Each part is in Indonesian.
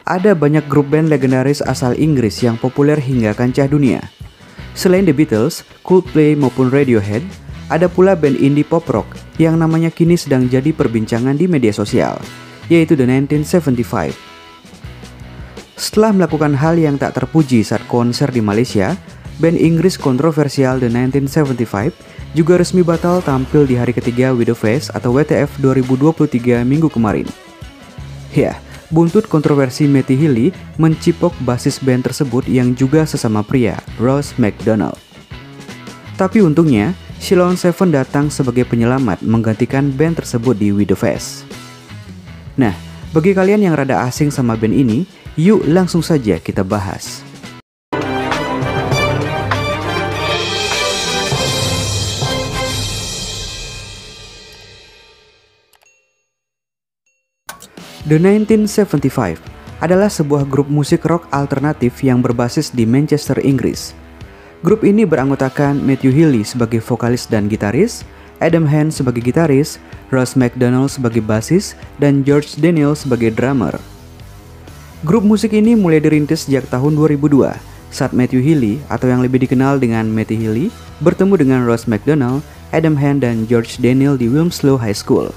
ada banyak grup band legendaris asal Inggris yang populer hingga kancah dunia. Selain The Beatles, Coldplay maupun Radiohead, ada pula band indie pop rock yang namanya kini sedang jadi perbincangan di media sosial, yaitu The 1975. Setelah melakukan hal yang tak terpuji saat konser di Malaysia, band Inggris kontroversial The 1975 juga resmi batal tampil di hari ketiga Widowfest atau WTF 2023 minggu kemarin. Ya, buntut kontroversi Matty Healy mencipok basis band tersebut yang juga sesama pria, Ross McDonald. Tapi untungnya, Sheila on 7 datang sebagai penyelamat menggantikan band tersebut di Widowfest. Nah, bagi kalian yang rada asing sama band ini, yuk langsung saja kita bahas. The 1975 adalah sebuah grup musik rock alternatif yang berbasis di Manchester, Inggris. Grup ini beranggotakan Matthew Healy sebagai vokalis dan gitaris, Adam Hand sebagai gitaris, Ross McDonald sebagai basis, dan George Daniel sebagai drummer. Grup musik ini mulai dirintis sejak tahun 2002 saat Matthew Healy atau yang lebih dikenal dengan Matty Healy bertemu dengan Ross McDonald, Adam Hand, dan George Daniel di Wilmslow High School.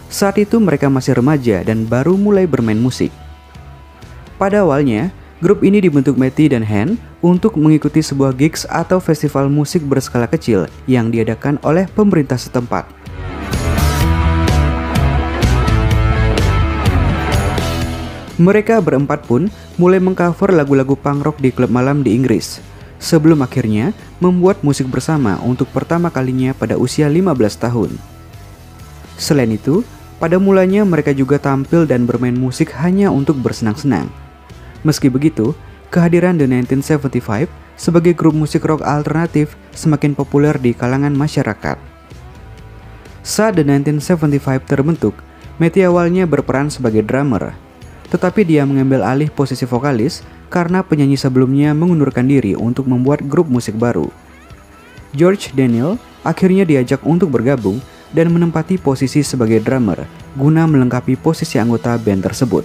Saat itu mereka masih remaja dan baru mulai bermain musik. Pada awalnya, grup ini dibentuk Matty dan Hand untuk mengikuti sebuah gigs atau festival musik berskala kecil yang diadakan oleh pemerintah setempat. Mereka berempat pun mulai mengcover lagu-lagu punk rock di klub malam di Inggris, sebelum akhirnya membuat musik bersama untuk pertama kalinya pada usia 15 tahun. Selain itu, pada mulanya mereka juga tampil dan bermain musik hanya untuk bersenang-senang. Meski begitu, kehadiran The 1975 sebagai grup musik rock alternatif semakin populer di kalangan masyarakat. Saat The 1975 terbentuk, Matty awalnya berperan sebagai drummer, tetapi dia mengambil alih posisi vokalis karena penyanyi sebelumnya mengundurkan diri untuk membuat grup musik baru. George Daniel akhirnya diajak untuk bergabung dan menempati posisi sebagai drummer guna melengkapi posisi anggota band tersebut.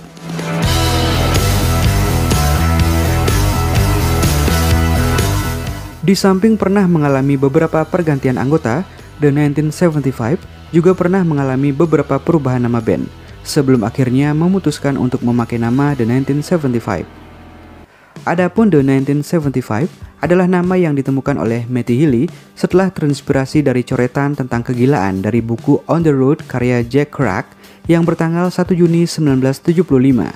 Di samping pernah mengalami beberapa pergantian anggota, The 1975 juga pernah mengalami beberapa perubahan nama band sebelum akhirnya memutuskan untuk memakai nama The 1975. Adapun The 1975 adalah nama yang ditemukan oleh Matty Healy setelah terinspirasi dari coretan tentang kegilaan dari buku On the Road karya Jack Kerouac yang bertanggal 1 Juni 1975.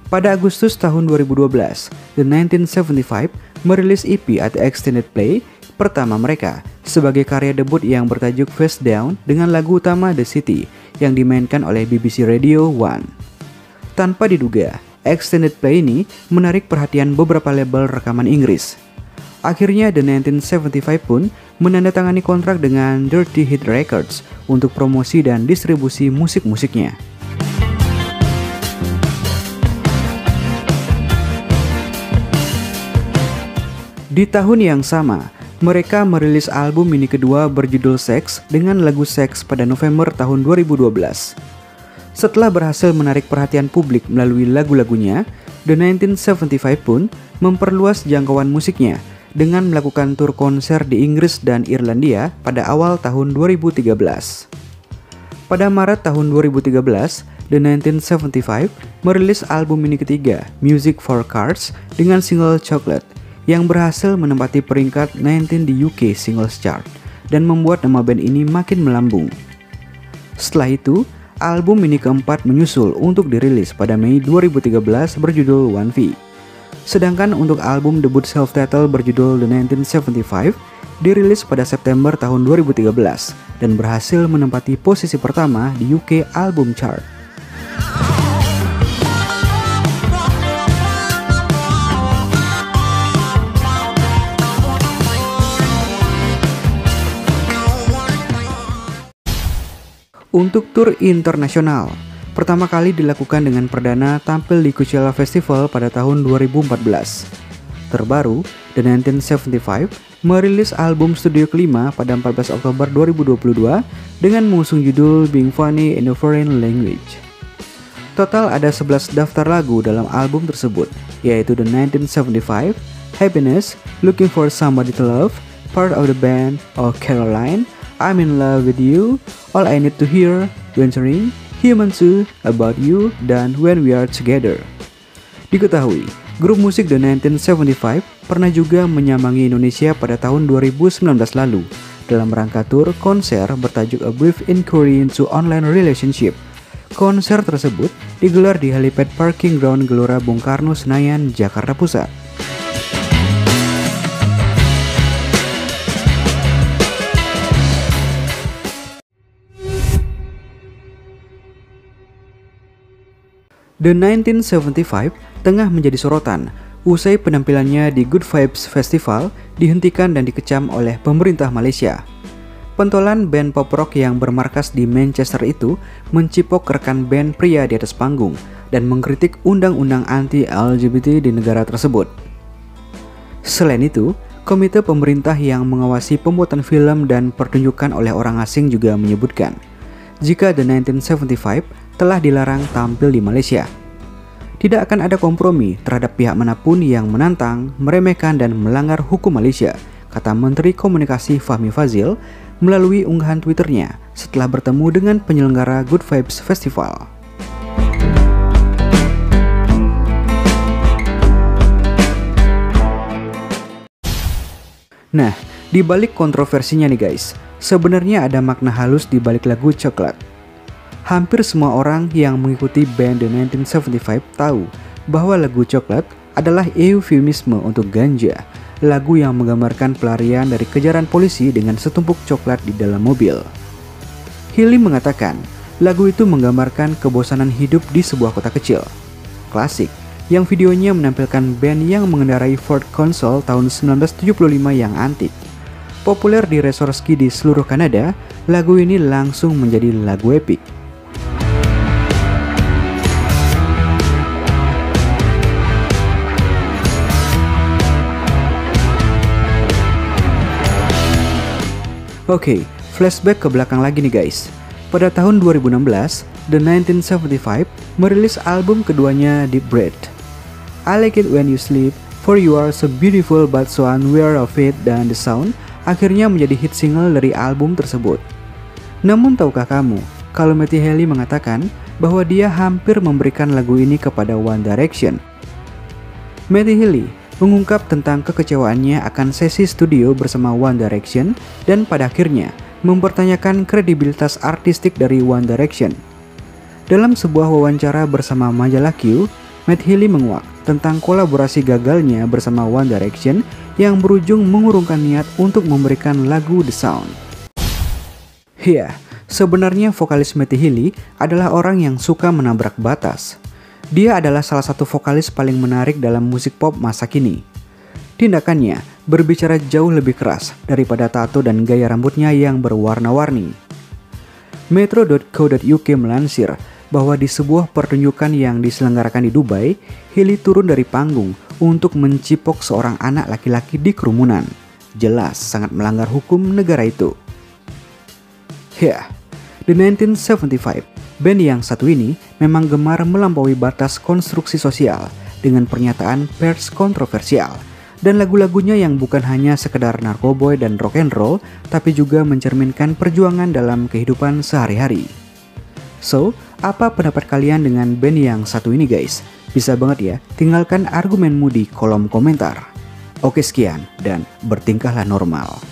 Pada Agustus tahun 2012, The 1975 merilis EP atau Extended Play pertama mereka sebagai karya debut yang bertajuk Face Down dengan lagu utama The City yang dimainkan oleh BBC Radio 1. Tanpa diduga, Extended Play ini menarik perhatian beberapa label rekaman Inggris. Akhirnya The 1975 pun menandatangani kontrak dengan Dirty Hit Records untuk promosi dan distribusi musik-musiknya. Di tahun yang sama, mereka merilis album mini kedua berjudul Sex dengan lagu Sex pada November tahun 2012. Setelah berhasil menarik perhatian publik melalui lagu-lagunya, The 1975 pun memperluas jangkauan musiknya dengan melakukan tur konser di Inggris dan Irlandia pada awal tahun 2013. Pada Maret tahun 2013, The 1975 merilis album mini ketiga, Music for Cards, dengan single Chocolate, yang berhasil menempati peringkat 19 di UK Singles Chart dan membuat nama band ini makin melambung. Setelah itu, album mini keempat menyusul untuk dirilis pada Mei 2013 berjudul 1V. Sedangkan untuk album debut self-titled berjudul The 1975 dirilis pada September tahun 2013 dan berhasil menempati posisi pertama di UK Album Chart. Untuk tur internasional, pertama kali dilakukan dengan perdana tampil di Coachella Festival pada tahun 2014. Terbaru, The 1975 merilis album studio kelima pada 14 Oktober 2022 dengan mengusung judul Being Funny in a Foreign Language. Total ada 11 daftar lagu dalam album tersebut, yaitu The 1975, Happiness, Looking for Somebody to Love, Part of the Band, Oh Caroline, I'm in Love with You, All I Need to Hear, Venturing, Human 2, About You, dan When We Are Together. Diketahui, grup musik The 1975 pernah juga menyambangi Indonesia pada tahun 2019 lalu dalam rangka tur konser bertajuk A Brief Inquiry into Online Relationship. Konser tersebut digelar di Helipad Parking Ground Gelora Bung Karno, Senayan, Jakarta Pusat. The 1975 tengah menjadi sorotan usai penampilannya di Good Vibes Festival dihentikan dan dikecam oleh pemerintah Malaysia. Pentolan band pop rock yang bermarkas di Manchester itu mencipok rekan band pria di atas panggung dan mengkritik undang-undang anti-LGBT di negara tersebut. Selain itu, komite pemerintah yang mengawasi pembuatan film dan pertunjukan oleh orang asing juga menyebutkan jika The 1975 telah dilarang tampil di Malaysia. Tidak akan ada kompromi terhadap pihak manapun yang menantang, meremehkan, dan melanggar hukum Malaysia, kata Menteri Komunikasi Fahmi Fadzil melalui unggahan Twitternya setelah bertemu dengan penyelenggara Good Vibes Festival. Nah, di balik kontroversinya nih guys, sebenarnya ada makna halus di balik lagu Coklat. Hampir semua orang yang mengikuti band The 1975 tahu bahwa lagu Coklat adalah eufemisme untuk ganja, lagu yang menggambarkan pelarian dari kejaran polisi dengan setumpuk coklat di dalam mobil. Hilly mengatakan, lagu itu menggambarkan kebosanan hidup di sebuah kota kecil. Klasik, yang videonya menampilkan band yang mengendarai Ford Consul tahun 1975 yang antik. Populer di resort ski di seluruh Kanada, lagu ini langsung menjadi lagu epik. Oke, flashback ke belakang lagi nih guys. Pada tahun 2016, The 1975 merilis album keduanya Deep Breath. I Like It When You Sleep, For You Are So Beautiful But So Unaware of It, dan The Sound akhirnya menjadi hit single dari album tersebut. Namun tahukah kamu, kalau Matty Healy mengatakan bahwa dia hampir memberikan lagu ini kepada One Direction. Matty Healy mengungkap tentang kekecewaannya akan sesi studio bersama One Direction dan pada akhirnya mempertanyakan kredibilitas artistik dari One Direction. Dalam sebuah wawancara bersama majalah Q, Matty Healy menguak tentang kolaborasi gagalnya bersama One Direction yang berujung mengurungkan niat untuk memberikan lagu The Sound. Ya, sebenarnya vokalis Matty Healy adalah orang yang suka menabrak batas. Dia adalah salah satu vokalis paling menarik dalam musik pop masa kini. Tindakannya berbicara jauh lebih keras daripada tato dan gaya rambutnya yang berwarna-warni. Metro.co.uk melansir bahwa di sebuah pertunjukan yang diselenggarakan di Dubai, Healy turun dari panggung untuk mencipok seorang anak laki-laki di kerumunan. Jelas sangat melanggar hukum negara itu. Ya, The 1975, band yang satu ini memang gemar melampaui batas konstruksi sosial dengan pernyataan pers kontroversial dan lagu-lagunya yang bukan hanya sekedar narkoboy dan rock and roll, tapi juga mencerminkan perjuangan dalam kehidupan sehari-hari. So, apa pendapat kalian dengan band yang satu ini guys? Bisa banget ya, tinggalkan argumenmu di kolom komentar. Oke sekian, dan bertingkahlah normal.